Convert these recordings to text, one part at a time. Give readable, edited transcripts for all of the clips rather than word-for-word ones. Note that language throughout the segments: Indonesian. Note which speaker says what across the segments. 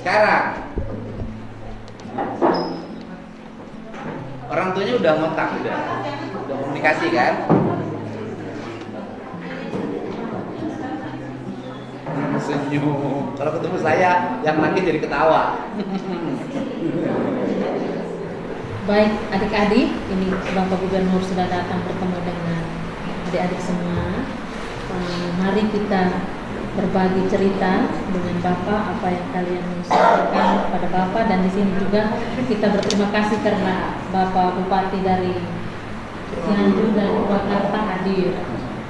Speaker 1: sekarang orang tuanya udah ngotak, udah komunikasi kan? Senyum. Kalau ketemu saya, yang nangis jadi ketawa.
Speaker 2: Baik, adik-adik, ini Bapak Gubernur sudah datang bertemu dengan adik-adik semua. Mari kita berbagi cerita dengan Bapak apa yang kalian mau sampaikan pada Bapak, dan di sini juga kita berterima kasih karena Bapak Bupati dari Cianjur dan Purwakarta hadir.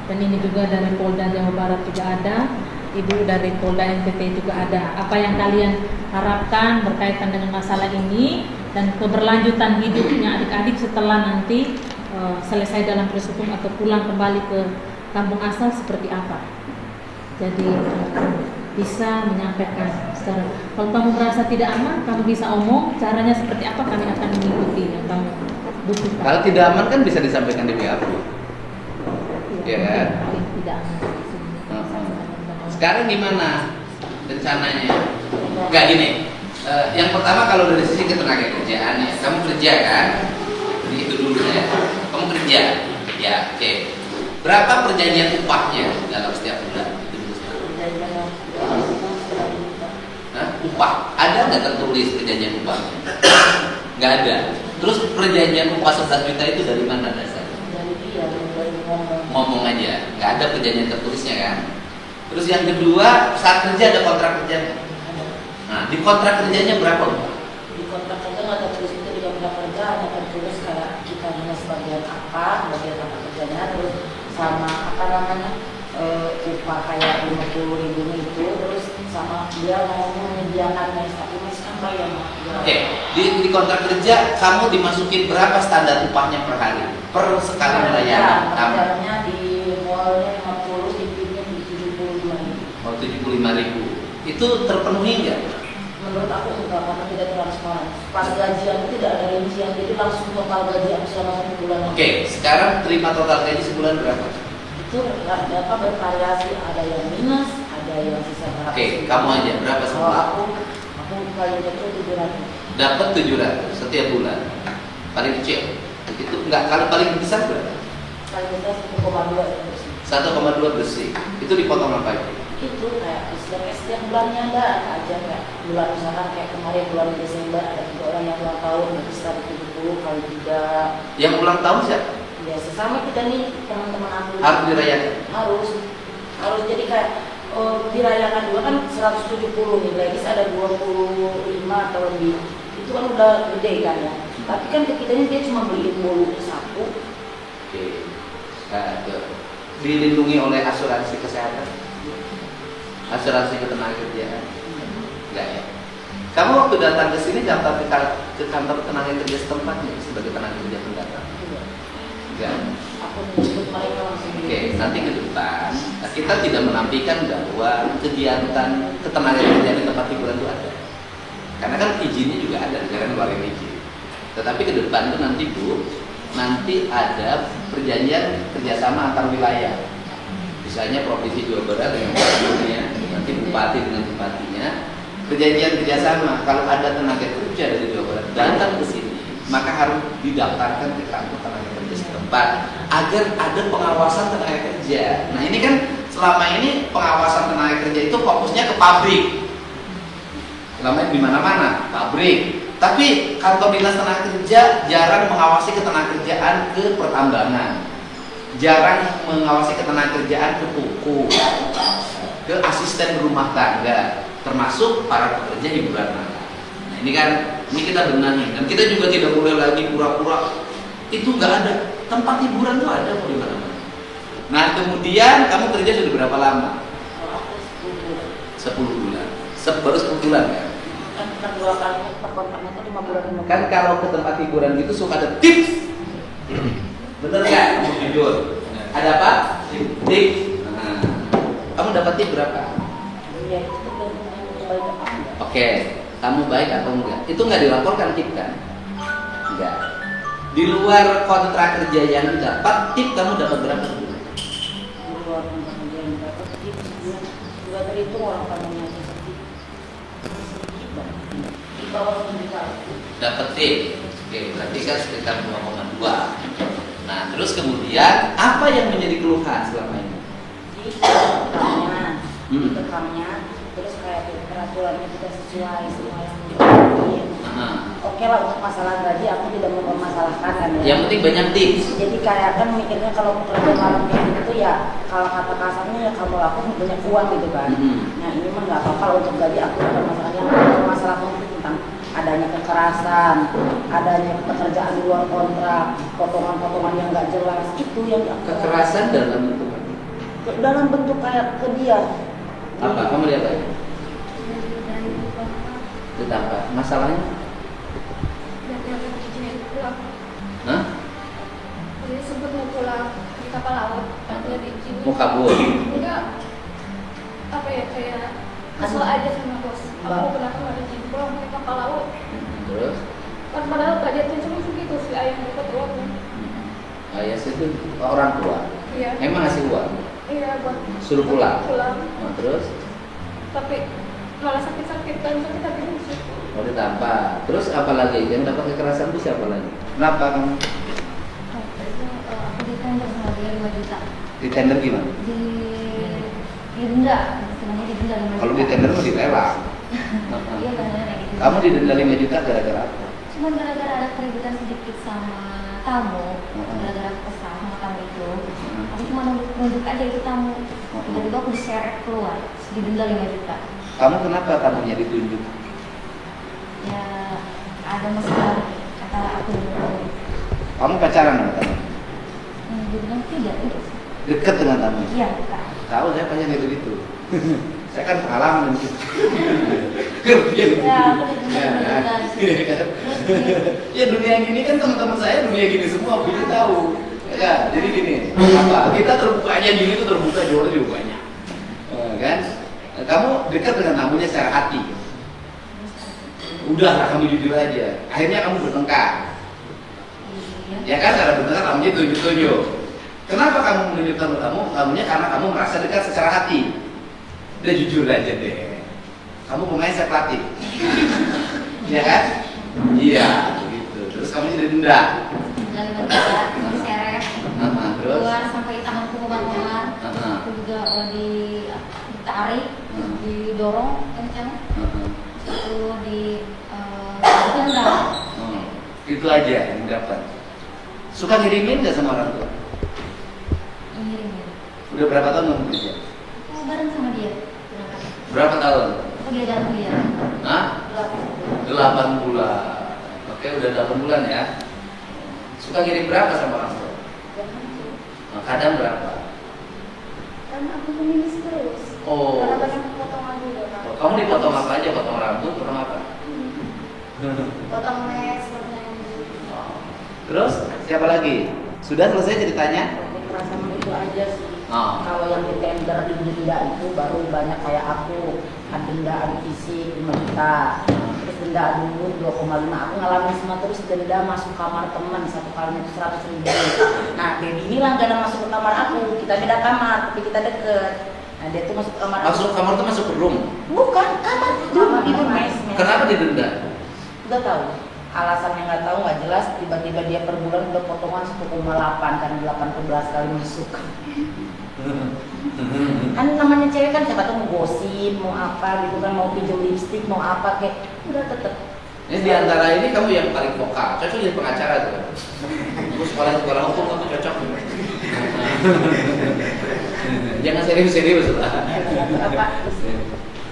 Speaker 2: Dan ini juga dari Polda Jawa Barat juga ada, Ibu dari Polda NTT juga ada. Apa yang kalian harapkan berkaitan dengan masalah ini dan keberlanjutan hidupnya adik-adik setelah nanti selesai dalam proses hukum atau pulang kembali ke kampung asal seperti apa. Jadi bisa menyampaikan secara, kalau kamu merasa tidak aman, kamu bisa omong caranya seperti apa, kami akan mengikuti yang kamu butuhkan.
Speaker 1: Kalau tidak aman kan bisa disampaikan di BAP. Ya kan?
Speaker 2: Tidak aman.
Speaker 1: Sekarang gimana rencananya? Enggak gini. Yang pertama kalau dari sisi ketenaga kerjaan ya, kamu kerja kan? Jadi itu dulu ya. Kamu kerja, ya oke. Berapa perjanjian upahnya dalam setiap bulan? Hah? Upah? Ada nggak tertulis perjanjian upah? Nggak ada. Terus perjanjian upah 11 juta itu dari mana dasarnya?
Speaker 2: Dari dia,
Speaker 1: Ngomong aja, nggak ada perjanjian tertulisnya kan? Terus yang kedua, saat kerja ada kontrak kerja. Nah, di kontrak kerjanya berapa?
Speaker 3: Di kontrak kerja nggak tertulis itu, di kontrak kerja hanya tertulis kayak kita hanya sebagian apa kerjanya, terus sama apa namanya upah kayak 50.000 itu, terus sama dia mau menyediakan mes, tapi mes kan bayar.
Speaker 1: Oke, di kontrak kerja kamu dimasukin berapa standar upahnya per hari? Per sekali melayani?
Speaker 3: Standarnya di mulainya 50, dipinjam di 75.000.
Speaker 1: Oh, 75.000. Itu terpenuhi nggak?
Speaker 3: Menurut aku enggak, karena tidak transparan. Pas gajian itu tidak ada rincian, jadi langsung total gaji aku selama 1 bulan.
Speaker 1: Oke, sekarang terima total gaji sebulan berapa?
Speaker 3: Itu dapat bervariasi, ada yang minus, ada yang sisa berapa.
Speaker 1: Oke, kamu aja berapa
Speaker 3: Kalau
Speaker 1: sebulan?
Speaker 3: aku kalinya itu 700.
Speaker 1: Dapat 700 setiap bulan. Paling kecil. Itu enggak, kalau paling besar berapa?
Speaker 3: Kali kita 1,2 bersih.
Speaker 1: 1,2 bersih. Itu dipotong apa itu?
Speaker 3: Itu kayak setiap bulannya ada aja, kayak bulan misalkan kayak kemarin bulan Desember ada 3 orang yang ulang tahun, berarti 170 kali 3.
Speaker 1: Yang ulang tahun siapa?
Speaker 3: Ya sesama kita nih teman-teman aku.
Speaker 1: Harus dirayakan.
Speaker 3: Harus jadi kayak dirayakan juga kan 170 nih, lagi ada 25 atau lebih. Itu kan udah gede kan ya. Tapi kan ke kitanya dia cuma beliin bolu satu.
Speaker 1: Oke. Nah, itu. Dilindungi oleh asuransi kesehatan, asuransi ketenagakerjaan. Enggak ya. Kamu waktu datang ke sini daftar ke kantor tenaga kerja setempatnya sebagai tenaga kerja pendatang? Enggak.
Speaker 3: Aku menyebut mereka langsung.
Speaker 1: Oke, nanti ke depan kita tidak menampilkan bahwa kegiatan ketenaga kerjaan di tempat hiburan itu ada. Karena kan izinnya juga ada, jangan keluarin izin. Tetapi ke depan itu nanti Bu, nanti ada perjanjian kerjasama antar wilayah. Misalnya Provinsi Jawa Barat dengan gubernurnya, nanti bupati dengan bupatinya, perjanjian kerjasama. Kalau ada tenaga kerja dari Jawa Barat datang ke sini, maka harus didaftarkan ke kantor tenaga kerja setempat agar ada pengawasan tenaga kerja. Nah ini kan selama ini pengawasan tenaga kerja itu fokusnya ke pabrik. Selama ini di mana-mana pabrik. Tapi kantor dinas tenaga kerja jarang mengawasi ketenagakerjaan ke pertambangan, jarang mengawasi ketenagakerjaan ke toko, ke asisten rumah tangga, termasuk para pekerja hiburan malam. Nah ini kita benahi, dan kita juga tidak boleh lagi pura-pura itu nggak ada. Tempat hiburan tuh ada di mana-mana. Nah kemudian kamu kerja sudah berapa lama?
Speaker 3: Kalau aku
Speaker 1: 10 bulan. Baru 10 bulan kan?
Speaker 3: Kan 2 kali per kontraknya itu 5 bulan.
Speaker 1: Kan kalau ke tempat hiburan gitu suka ada tips. Bener nggak? Kamu jujur. Ada apa? Tips. Nah, kamu dapat tips berapa?
Speaker 3: Ya itu tergantung baik apa enggak.
Speaker 1: Oke, kamu baik atau enggak? Itu nggak dilaporkan tip kan? Enggak. Di luar kontrak kerja yang didapat, tip kamu dapat berapa?
Speaker 3: Di luar kontrak kerja yang dapat tips juga terhitung orang kantornya sedikit. bawah 10 juta.
Speaker 1: Dapetin. Oke, berarti kan sekitar 2,2. Nah, terus kemudian apa yang menjadi keluhan selama ini?
Speaker 3: Jadi kekamnya,
Speaker 1: Hmm.
Speaker 3: kekamnya, terus kayak peraturannya tidak sesuai semua yang dilakuin. Oke lah, untuk masalah gaji aku tidak mempermasalahkan kan ya.
Speaker 1: Yang penting banyak tips.
Speaker 3: Jadi kayak kan mikirnya kalau pekerja malam kayak gitu ya, kalau kata kasarnya ya kamu lakukan banyak uang gitu kan. Nah ini mah nggak apa-apa untuk gaji aku tidak masalah. Yang masalah itu tentang adanya kekerasan, adanya pekerjaan di luar kontrak, potongan-potongan yang nggak jelas, itu yang
Speaker 1: Kekerasan dalam bentuk apa?
Speaker 3: dalam bentuk kayak ke dia.
Speaker 1: Apa? Kamu lihat apa? Ditambah. Masalahnya? Hah?
Speaker 4: Jadi sempat mau pulang di kapal laut, dia diizinin.
Speaker 1: Mau kabur?
Speaker 4: Enggak, apa ya, kayak kesel aja sama bos. Aku kenapa nggak diizinin pulang di kapal laut?
Speaker 1: Terus?
Speaker 4: Kan padahal gak dia cuma segitu si ayah dapat uangnya.
Speaker 1: Ayah itu orang tua.
Speaker 4: Iya.
Speaker 1: Emang ngasih uang?
Speaker 4: Iya, buat
Speaker 1: Suruh pulang?
Speaker 4: pulang.
Speaker 1: Nah, terus?
Speaker 4: Tapi malah sakit-sakit kan, sakit hati di situ.
Speaker 1: Mau ditambah. Terus apa lagi? Yang dapat kekerasan itu siapa lagi? Kenapa kamu?
Speaker 5: Aku ditender sama dia 5 juta.
Speaker 1: Di tender gimana?
Speaker 5: Didenda, istilahnya didenda 5 juta.
Speaker 1: Kalau di tender mau dilelang.
Speaker 5: Iya benar kayak gitu.
Speaker 1: Kamu didenda 5 juta gara-gara apa?
Speaker 5: Cuma gara-gara ada keributan sedikit sama tamu, gara-gara aku kesal sama tamu itu. Aku cuma nunjuk aja itu tamu. Tiba-tiba aku diseret keluar, didenda 5 juta.
Speaker 1: Kamu kenapa tamunya ditunjuk?
Speaker 5: Ya ada masalah antara aku dan tamu.
Speaker 1: Kamu pacaran sama tamu?
Speaker 5: Dibilang tidak.
Speaker 1: Dekat dengan tamu?
Speaker 5: Iya, Kak.
Speaker 1: Tahu saya pengen itu. Saya kan pengalaman gitu.
Speaker 5: Ya, aku didenda 5 juta.
Speaker 1: Iya kan? Ya dunia yang gini kan teman-teman saya dunia gini semua, aku tahu. Ya, jadi gini, apa? Kita terbukanya gini tuh terbuka jauh lebih banyak. Kan? Kamu dekat dengan tamunya secara hati. Udahlah kamu jujur aja. Akhirnya kamu bertengkar. Ya kan cara bertengkar tamunya tunjuk-tunjuk. Kenapa kamu menunjukkan tamunya? Karena kamu merasa dekat secara hati. Udah jujur aja deh. Kamu pemain saya pelatih. Iya kan? Iya, begitu. Terus kamu jadi denda.
Speaker 5: Denda 5 juta, diseret.
Speaker 1: Terus?
Speaker 5: Keluar sampai tanganku kemar-kemar. Aku juga ditarik, didorong kencang. Itu didenda.
Speaker 1: Itu aja yang dapat. Suka ngirimin nggak sama orang tua?
Speaker 5: Ngirimin.
Speaker 1: Udah berapa tahun kamu kerja?
Speaker 5: Oh, bareng sama dia.
Speaker 1: Berapa tahun?
Speaker 5: Aku diajar dia.
Speaker 1: Hah? 8 bulan. Oke, udah 8 bulan ya. Suka ngirim berapa sama orang tua? Nah, kadang berapa?
Speaker 4: Karena aku menulis terus.
Speaker 1: Oh.
Speaker 4: Karena banyak potongan juga. Kak.
Speaker 1: Kamu dipotong apa aja? Potong rambut, potong apa?
Speaker 4: Potong mes, potong
Speaker 1: Terus siapa lagi? Sudah selesai ceritanya?
Speaker 3: Kekerasan itu aja sih.
Speaker 1: Oh.
Speaker 3: Kalau yang di tender di denda itu baru banyak kayak aku, ada denda adu fisik 5 juta, terus denda adu mulut 2,5. Aku ngalamin semua terus denda masuk kamar teman satu kalinya itu 100.000. Nah, Baby inilah gak ada masuk ke kamar aku, kita beda kamar tapi kita deket. Nah dia tuh masuk ke kamar.
Speaker 1: Masuk kamar tuh masuk ke room.
Speaker 3: Bukan kamar tidur mes.
Speaker 1: Kenapa didenda?
Speaker 3: Gak tahu. Alasannya nggak tahu, nggak jelas. Tiba-tiba dia per bulan udah potongan 1,8 kan 18 kali masuk. Kan namanya cewek kan siapa tuh mau gosip, mau apa gitu kan, mau pinjam lipstick, mau apa kayak udah tetep.
Speaker 1: Ini di antara ini kamu yang paling vokal, cocok jadi pengacara tuh. Kamu sekolah hukum kamu cocok. Jangan serius-serius lah.
Speaker 3: Apa?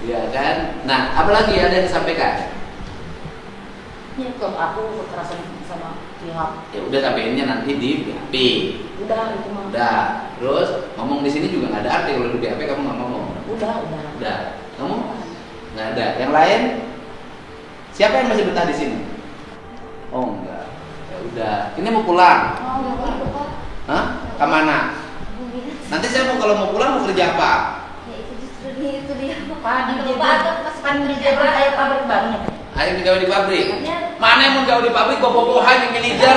Speaker 1: Ya kan. Nah, apalagi ada yang disampaikan?
Speaker 3: Ya kok aku kekerasan sama pihak.
Speaker 1: Ya udah sampeinnya nanti di BAP.
Speaker 3: Udah itu mah.
Speaker 1: Udah. Terus ngomong di sini juga nggak ada arti kalau di BAP kamu nggak ngomong.
Speaker 3: Udah.
Speaker 1: Udah. Kamu nggak ada. Yang lain? Siapa yang masih betah di sini? Oh enggak. Ya udah. Ini mau pulang.
Speaker 5: Oh, ya boleh kok.
Speaker 1: Hah? Kemana? Nanti saya mau kalau mau pulang mau kerja apa?
Speaker 5: Ya itu justru itu dia.
Speaker 3: Padi
Speaker 5: Ada
Speaker 3: jadi
Speaker 5: batuk pas
Speaker 3: pan jadi kayak pabrik barunya.
Speaker 1: Ayo digawe di pabrik.
Speaker 5: Iya.
Speaker 1: Mana yang mau gawe di pabrik bobogohan yang manajer.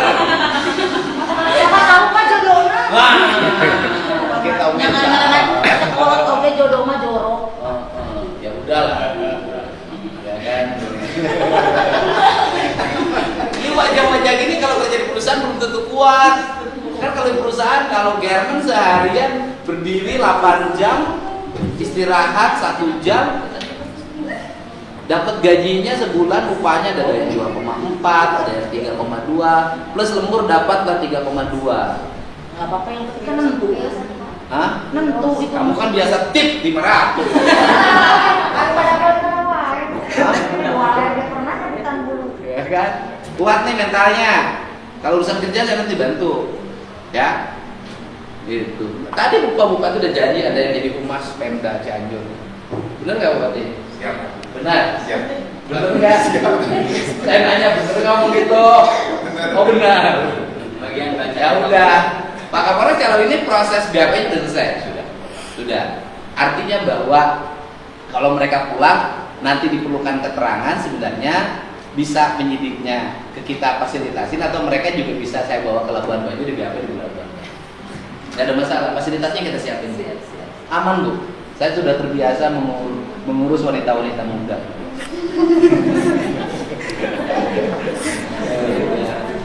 Speaker 3: Siapa tahu kan jodohnya.
Speaker 1: Wah. Kita
Speaker 3: Jangan sekolot oke jodoh mah jorok.
Speaker 1: Ya udahlah. Ya kan. perusahaan kalau German seharian berdiri 8 jam, istirahat 1 jam, dapat gajinya sebulan upahnya ada yang 2,4, ada yang 3,2, plus lembur dapatlah 3,2.
Speaker 3: Nggak apa-apa yang penting kan nentu.
Speaker 1: Hah?
Speaker 3: Nentu itu.
Speaker 1: Kamu kan biasa tip 500. Ya kan? Kuat nih mentalnya. Kalau urusan kerja saya nanti bantu. Ya. Gitu. Tadi Bapak Bupati udah janji ada yang jadi humas Pemda Cianjur. Benar nggak Bupati?
Speaker 6: Siap.
Speaker 1: Benar.
Speaker 6: Siap.
Speaker 1: Benar nggak? Saya nanya benar ngomong gitu. Oh benar.
Speaker 6: Bagian baca.
Speaker 1: Ya udah. Pak Kapolres kalau ini proses BAP sudah selesai, sudah. Artinya bahwa kalau mereka pulang nanti diperlukan keterangan sebenarnya bisa penyidiknya ke kita fasilitasin atau mereka juga bisa saya bawa ke Labuan Bajo di BAP di Labuan Bajo. Tidak ada masalah, fasilitasnya kita siapin. Aman Bu, saya sudah terbiasa mengurus wanita-wanita muda.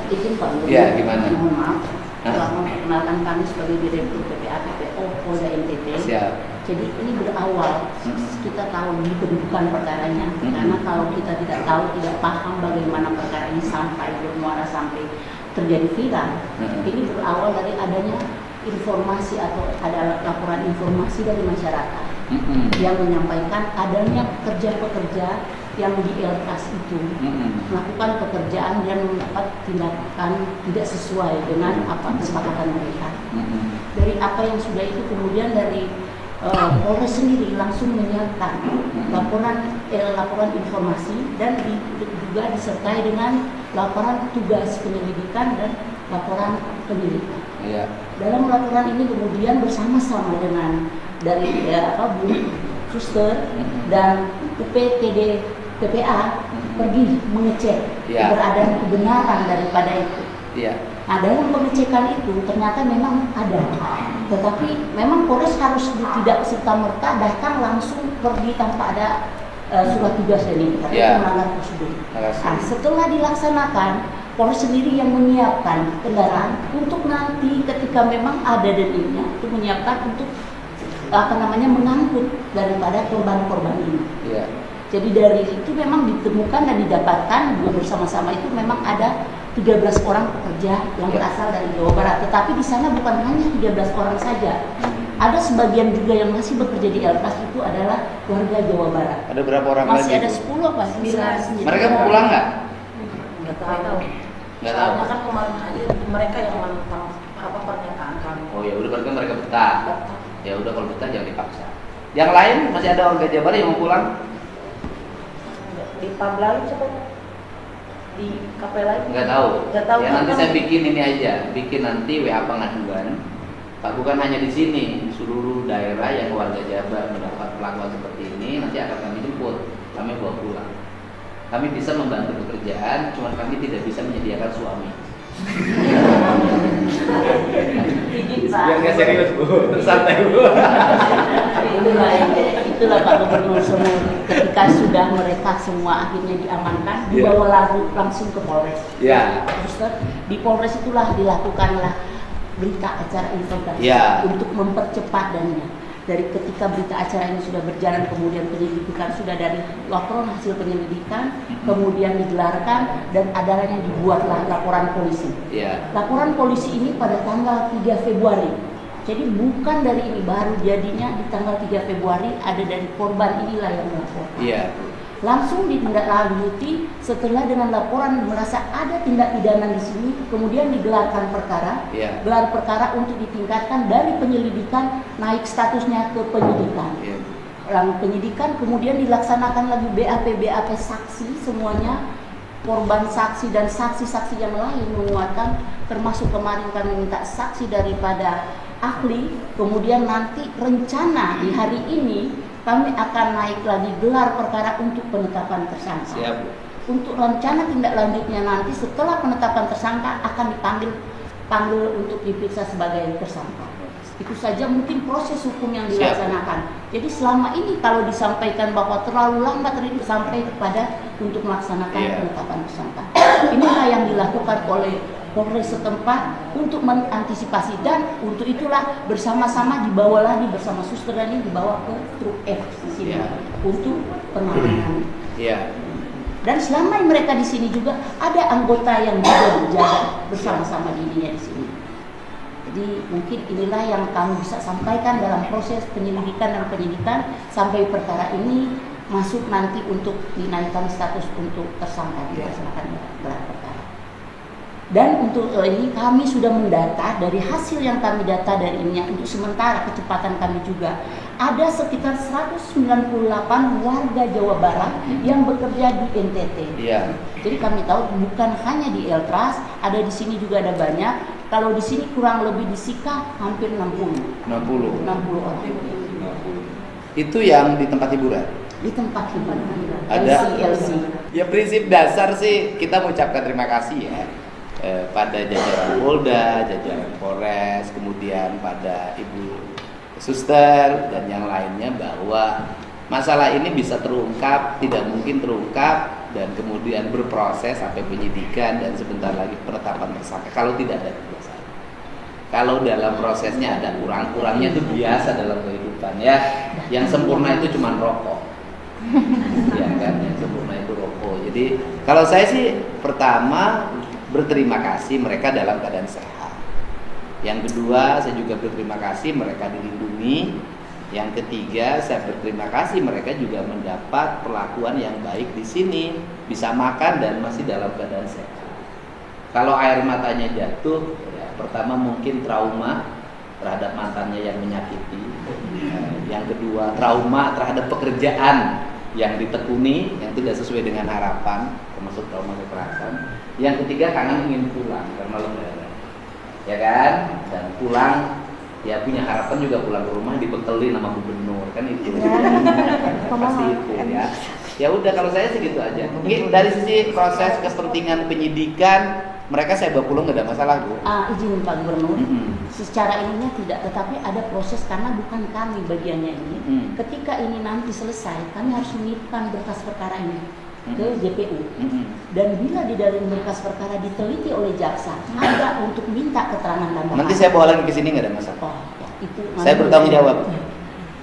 Speaker 3: Izin Pak Gubernur.
Speaker 1: Ya, gimana?
Speaker 3: Mohon maaf. Telah memperkenalkan kami sebagai Direktur PPA PPO Polda NTT.
Speaker 1: Siap.
Speaker 3: Jadi ini berawal kita tahu di kedudukan perkaranya, karena kalau kita tidak tahu, tidak paham bagaimana perkara ini sampai bermuara sampai terjadi viral. Ini berawal dari adanya informasi atau ada laporan informasi dari masyarakat yang menyampaikan adanya pekerja-pekerja yang di LKAS itu melakukan pekerjaan dan mendapat tindakan tidak sesuai dengan apa kesepakatan mereka. Dari apa yang sudah itu kemudian dari Polres sendiri langsung menyiapkan laporan informasi dan juga disertai dengan laporan tugas penyelidikan dan laporan penyelidikan.
Speaker 1: Ya.
Speaker 3: Dalam laporan ini kemudian bersama-sama dengan dari Bu Suster dan UPTD PPA pergi mengecek keberadaan kebenaran daripada itu. Nah, dalam pengecekan itu ternyata memang ada, tetapi memang Polres harus tidak serta-merta datang langsung pergi tanpa ada surat tugas ini, karena melanggar prosedur. Nah, setelah dilaksanakan, Polres sendiri yang menyiapkan kendaraan untuk nanti ketika memang ada deninya itu menyiapkan untuk mengangkut daripada korban-korban ini. Jadi dari itu memang ditemukan dan didapatkan bersama-sama itu memang ada 13 orang pekerja yang berasal dari Jawa Barat. Tetapi di sana bukan hanya 13 orang saja. Ada sebagian juga yang masih bekerja di LKAS itu adalah warga Jawa Barat.
Speaker 1: Ada berapa orang
Speaker 3: masih
Speaker 1: lagi?
Speaker 3: Ada 10 apa? 9.
Speaker 1: Mereka mau pulang nggak?
Speaker 3: Nggak tahu.
Speaker 1: Nggak tahu.
Speaker 3: Soalnya kan kemarin hadir mereka yang menentang pernyataan kami.
Speaker 1: Oh ya udah berarti mereka betah. Ya udah kalau betah jangan dipaksa. Yang lain masih ada warga Jawa Barat yang mau pulang?
Speaker 3: Di Pablalu coba di KP lain?
Speaker 1: Nggak tahu.
Speaker 3: Nggak tahu.
Speaker 1: Ya nanti saya bikin ini aja, bikin nanti WA pengaduan. Pak bukan hanya di sini, seluruh daerah yang warga Jabar mendapat perlakuan seperti ini nanti akan kami jemput, kami bawa pulang. Kami bisa membantu pekerjaan, cuma kami tidak bisa menyediakan suami. Biar nggak serius Bu, santai Bu.
Speaker 3: Itulah Pak Gubernur semua. Ketika sudah mereka semua akhirnya diamankan, dibawa langsung ke Polres. Terus di Polres itulah dilakukanlah berita acara investigasi untuk mempercepat dannya. Dari ketika berita acara ini sudah berjalan, kemudian penyelidikan sudah dari laporan hasil penyelidikan, kemudian digelarkan dan adanya dibuatlah laporan polisi. Laporan polisi ini pada tanggal 3 Februari. Jadi bukan dari ini baru jadinya di tanggal 3 Februari ada dari korban inilah yang melaporkan. Langsung ditindaklanjuti setelah dengan laporan merasa ada tindak pidana di sini, kemudian digelarkan perkara, gelar perkara untuk ditingkatkan dari penyelidikan naik statusnya ke penyidikan. Penyidikan kemudian dilaksanakan lagi BAP saksi semuanya, korban saksi dan saksi-saksi yang lain menguatkan, termasuk kemarin kami minta saksi daripada ahli, kemudian nanti rencana di hari ini kami akan naik lagi gelar perkara untuk penetapan tersangka. Untuk rencana tindak lanjutnya nanti setelah penetapan tersangka akan dipanggil untuk diperiksa sebagai tersangka. Itu saja mungkin proses hukum yang dilaksanakan. Jadi selama ini kalau disampaikan bahwa terlalu lambat sampai kepada untuk melaksanakan penetapan tersangka. inilah yang dilakukan oleh Polres setempat untuk mengantisipasi, dan untuk itulah bersama-sama dibawa lagi bersama suster dan ini dibawa ke truk F di sini untuk penanganan.
Speaker 1: Iya.
Speaker 3: Dan selama mereka di sini juga ada anggota yang juga berjaga bersama-sama dirinya di sini. Jadi mungkin inilah yang kami bisa sampaikan dalam proses penyelidikan dan penyidikan sampai perkara ini masuk nanti untuk dinaikkan status untuk tersangka dilaksanakan gelar perkara. Dan untuk ini kami sudah mendata dari hasil yang kami data dari ini untuk sementara kecepatan kami juga ada sekitar 198 warga Jawa Barat yang bekerja di NTT.
Speaker 1: Iya.
Speaker 3: Jadi kami tahu bukan hanya di Eltras, ada di sini juga ada banyak. Kalau di sini kurang lebih di Sika hampir 60 orang.
Speaker 1: Itu yang di tempat hiburan.
Speaker 3: Di tempat hiburan.
Speaker 1: Ada.
Speaker 3: LC.
Speaker 1: Ya prinsip dasar sih kita mengucapkan terima kasih ya pada jajaran Polda, jajaran Polres, kemudian pada Ibu Suster dan yang lainnya bahwa masalah ini bisa terungkap, tidak mungkin terungkap dan kemudian berproses sampai penyidikan dan sebentar lagi penetapan tersangka kalau tidak ada kebiasaan. Kalau dalam prosesnya ada kurang-kurangnya itu biasa dalam kehidupan ya. Yang sempurna itu cuma rokok. Ya kan, yang sempurna itu rokok. Jadi kalau saya sih pertama berterima kasih mereka dalam keadaan sehat. Yang kedua saya juga berterima kasih mereka dilindungi. Yang ketiga saya berterima kasih mereka juga mendapat perlakuan yang baik di sini, bisa makan dan masih dalam keadaan sehat. Kalau air matanya jatuh, ya, pertama mungkin trauma terhadap mantannya yang menyakiti. Yang kedua trauma terhadap pekerjaan yang ditekuni yang tidak sesuai dengan harapan, termasuk trauma kekerasan. Yang ketiga kangen ingin pulang karena lebaran, ya kan? Dan pulang, ya punya harapan juga pulang ke rumah dibekali nama gubernur kan itu. Pasti itu ya. Ya udah kalau saya sih gitu aja. Mungkin dari sisi proses kepentingan penyidikan mereka saya bawa pulang nggak ada masalah Bu.
Speaker 3: Izin Pak Gubernur, secara ininya tidak, tetapi ada proses karena bukan kami bagiannya ini. Ketika ini nanti selesai, kami harus mengirimkan berkas perkara ini ke JPU. Dan bila di dalam berkas perkara diteliti oleh jaksa, ada untuk minta keterangan tambahan.
Speaker 1: Nanti saya bawa lagi ke sini nggak ada masalah.
Speaker 3: Oh, itu
Speaker 1: Saya bertanggung jawab.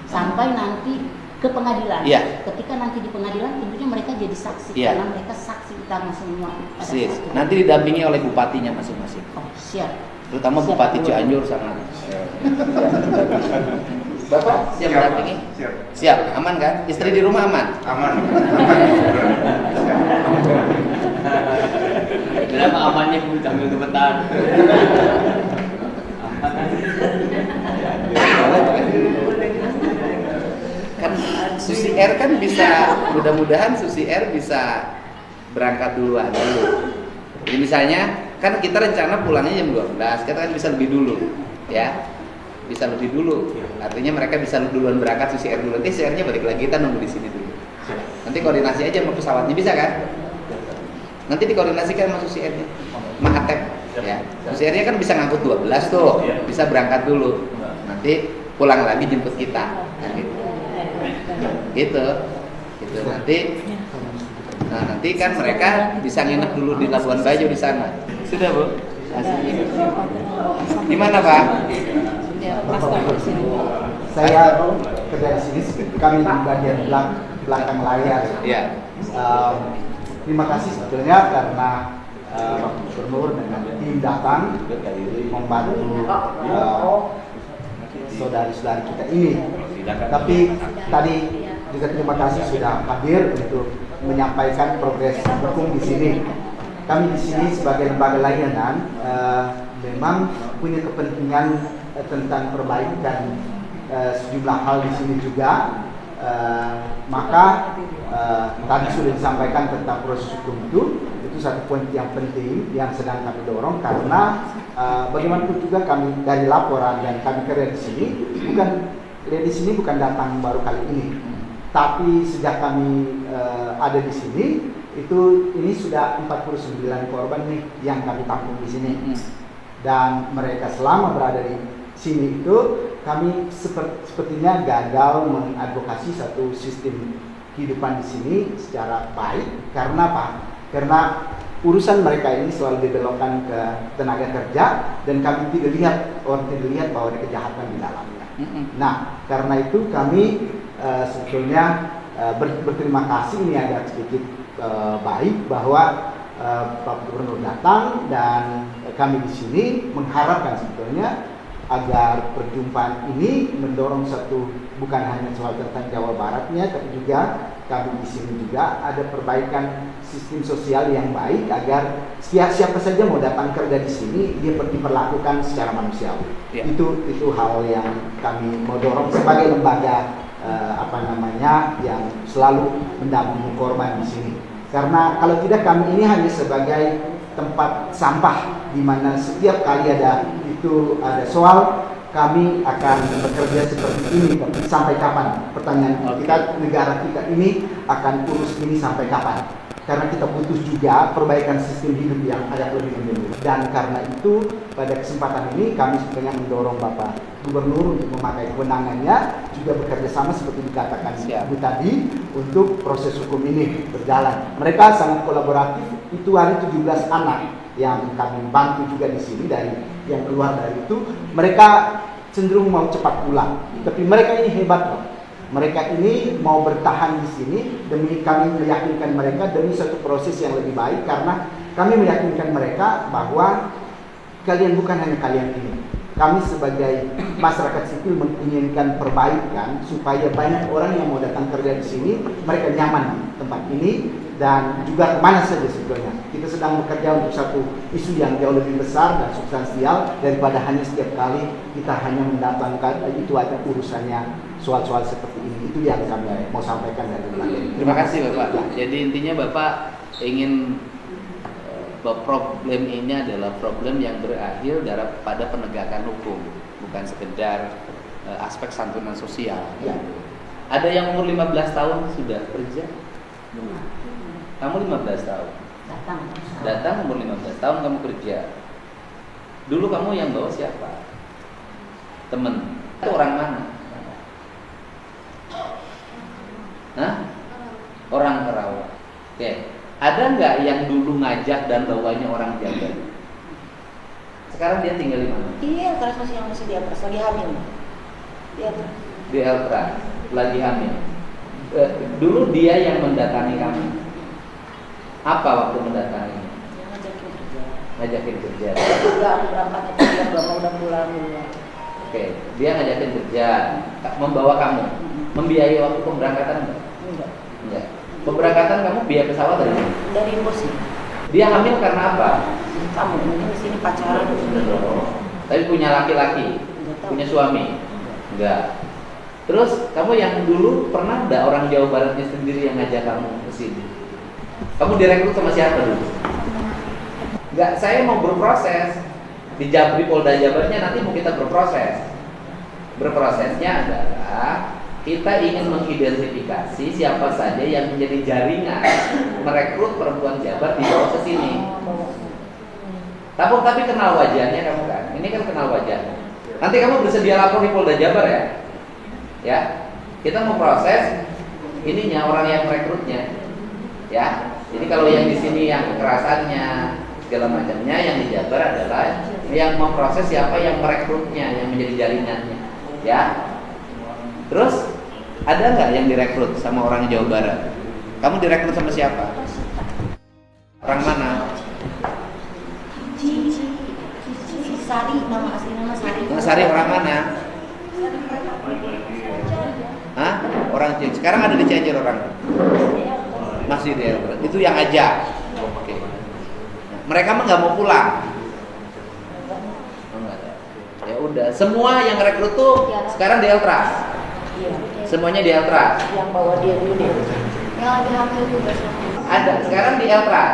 Speaker 3: Sampai nanti ke pengadilan.
Speaker 1: Iya.
Speaker 3: Ketika nanti di pengadilan tentunya mereka jadi saksi karena mereka saksi utama semua.
Speaker 1: Nanti didampingi oleh bupatinya masing-masing.
Speaker 3: Oh, siap.
Speaker 1: Terutama
Speaker 3: Siap,
Speaker 1: Bupati
Speaker 3: Bu.
Speaker 1: Cianjur sangat. Bapak siap mendampingi? Siap. Aman kan? Istri di rumah aman?
Speaker 6: Aman.
Speaker 7: Kenapa amannya Bu sambil gemetar?
Speaker 1: Kan Susi R kan bisa, mudah-mudahan Susi R bisa berangkat duluan dulu. Jadi misalnya kan kita rencana pulangnya jam 12, kita kan bisa lebih dulu, ya. Bisa lebih dulu. Artinya mereka bisa duluan berangkat, Susi R dulu. Nanti Susi R-nya balik lagi, kita nunggu di sini dulu. Nanti koordinasi aja sama pesawatnya, bisa kan? Nanti dikoordinasikan sama Susi R-nya, sama Atep, ya. Susi R-nya kan bisa ngangkut 12 tuh, bisa berangkat dulu. Nanti pulang lagi jemput kita, nah, gitu. Nanti kan mereka bisa nginep dulu di Labuan Bajo di sana. Sudah Bu? Gimana Pak?
Speaker 8: Saya kerja di sini, kami di bagian belakang layar.
Speaker 1: Iya.
Speaker 8: Terima kasih sebetulnya karena Pak Gubernur dengan tim datang membantu saudari-saudari kita ini. Tapi tadi juga terima kasih sudah hadir untuk menyampaikan progres hukum di sini. Kami di sini sebagai lembaga layanan memang punya kepentingan tentang perbaikan sejumlah hal di sini juga. Maka tadi sudah disampaikan tentang proses hukum itu satu poin yang penting yang sedang kami dorong karena bagaimanapun juga kami dari laporan dan kami kerja di sini bukan datang baru kali ini, tapi sejak kami ada di sini ini sudah 49 korban nih yang kami tampung di sini dan mereka selama berada di sini itu kami sepertinya gagal mengadvokasi satu sistem kehidupan di sini secara baik. Karena apa? Karena urusan mereka ini selalu dibelokkan ke tenaga kerja dan kami tidak lihat bahwa ada kejahatan di dalamnya. Nah, karena itu kami sebetulnya berterima kasih, ini agak sedikit baik bahwa Pak Gubernur datang dan kami di sini mengharapkan sebetulnya agar perjumpaan ini mendorong satu, bukan hanya soal tentang Jawa Baratnya, tapi juga kami di sini juga ada perbaikan sistem sosial yang baik agar siapa saja mau datang kerja di sini dia diperlakukan secara manusiawi.
Speaker 1: Ya.
Speaker 8: Itu hal yang kami mau dorong sebagai lembaga yang selalu mendampingi korban di sini. Karena kalau tidak kami ini hanya sebagai tempat sampah di mana setiap kali ada soal kami akan bekerja seperti ini sampai kapan? Pertanyaan kita, negara kita ini akan urus ini sampai kapan? Karena kita butuh juga perbaikan sistem hidup yang agak lebih menyeluruh. Dan karena itu pada kesempatan ini kami sebetulnya mendorong Bapak Gubernur untuk memakai kewenangannya juga bekerja sama seperti dikatakan Ibu tadi untuk proses hukum ini berjalan. Mereka sangat kolaboratif. Itu hari 17 anak yang kami bantu juga di sini dari yang keluar dari itu, mereka cenderung mau cepat pulang. Tapi mereka ini hebat loh. Mereka ini mau bertahan di sini demi kami meyakinkan mereka demi satu proses yang lebih baik, karena kami meyakinkan mereka bahwa kalian bukan hanya kalian ini. Kami sebagai masyarakat sipil menginginkan perbaikan supaya banyak orang yang mau datang kerja di sini mereka nyaman di tempat ini dan juga kemana saja sebetulnya. Kita sedang bekerja untuk satu isu yang jauh lebih besar dan substansial daripada hanya setiap kali kita hanya mendatangkan itu ada urusannya soal-soal seperti ini. Itu yang kami mau sampaikan dari lembaga.
Speaker 1: Terima kasih Bapak. Jadi intinya Bapak ingin bahwa problem ini adalah problem yang berakhir pada penegakan hukum, bukan sekedar aspek santunan sosial.
Speaker 8: Ya.
Speaker 1: Ada yang umur 15 tahun sudah kerja? Kamu 15 tahun? Datang umur 15 tahun kamu kerja. Dulu kamu yang bawa siapa? Temen. Itu orang mana? Hah? Orang Karawang. Oke. Ada nggak yang dulu ngajak dan bawanya orang Jabar? Sekarang dia tinggal di mana?
Speaker 3: Iya, karena masih di atas, lagi hamil.
Speaker 1: Di Eltra, lagi hamil. Dulu dia yang mendatangi kamu. Apa waktu mendatangi? Ngajakin kerja.
Speaker 3: Udah berangkat dia udah pulang dulu.
Speaker 1: Oke, dia ngajakin kerja, membawa kamu, membiayai waktu pemberangkatan enggak? Enggak. Pemberangkatan kamu biaya pesawat dari mana?
Speaker 3: Dari bos.
Speaker 1: Dia hamil karena apa?
Speaker 3: Kamu mungkin di sini pacaran.
Speaker 1: Tapi punya laki-laki, punya suami? Enggak. Terus kamu yang dulu pernah enggak orang Jawa Baratnya sendiri yang ngajak kamu ke sini? Kamu direkrut sama siapa dulu? Enggak, saya mau berproses di Polda Jabarnya, nanti mau kita berproses. Berprosesnya adalah kita ingin mengidentifikasi siapa saja yang menjadi jaringan merekrut perempuan Jabar dibawa ke sini. Tapi kenal wajahnya kamu kan? Ini kan kenal wajahnya. Nanti kamu bersedia lapor di Polda Jabar ya? Ya, kita mau proses ininya orang yang merekrutnya. Ya, jadi kalau yang di sini yang kekerasannya segala macamnya, yang di Jabar adalah yang memproses siapa yang merekrutnya, yang menjadi jaringannya. Ya. Terus ada nggak yang direkrut sama orang Jawa Barat? Kamu direkrut sama siapa? Orang mana?
Speaker 3: Sari, nama asli nama Sari.
Speaker 1: Sari orang mana? Hah? Orang Cianjur. Sekarang ada di Cianjur orang? Masih di Eltra. Itu yang ajak. Oke. Mereka mah nggak mau pulang. Ya udah. Semua yang rekrut tuh sekarang di Eltra. Semuanya di Eltra.
Speaker 3: Yang bawa dia dulu dia.
Speaker 5: Yang lagi hamil juga sama.
Speaker 1: Ada. Sekarang di Eltra.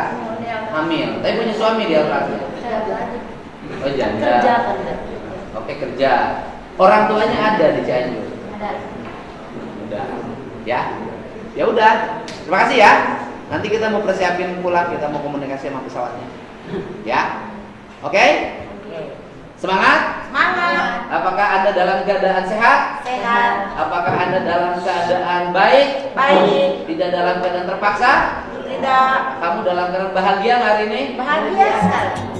Speaker 1: Hamil. Tapi punya suami di Eltra. Oh janda.
Speaker 3: Kerja kan.
Speaker 1: Oke, kerja. Orang tuanya ada di Cianjur.
Speaker 5: Ada.
Speaker 1: Udah. Ya. Ya udah. Terima kasih ya. Nanti kita mau persiapin pulang, kita mau komunikasi sama pesawatnya. Ya. Oke? Semangat?
Speaker 3: Semangat.
Speaker 1: Apakah Anda dalam keadaan sehat?
Speaker 3: Sehat.
Speaker 1: Apakah Anda dalam keadaan baik?
Speaker 3: Baik.
Speaker 1: Tidak dalam keadaan terpaksa?
Speaker 3: tidak.
Speaker 1: Kamu dalam keadaan bahagia hari ini?
Speaker 3: Bahagia sekali.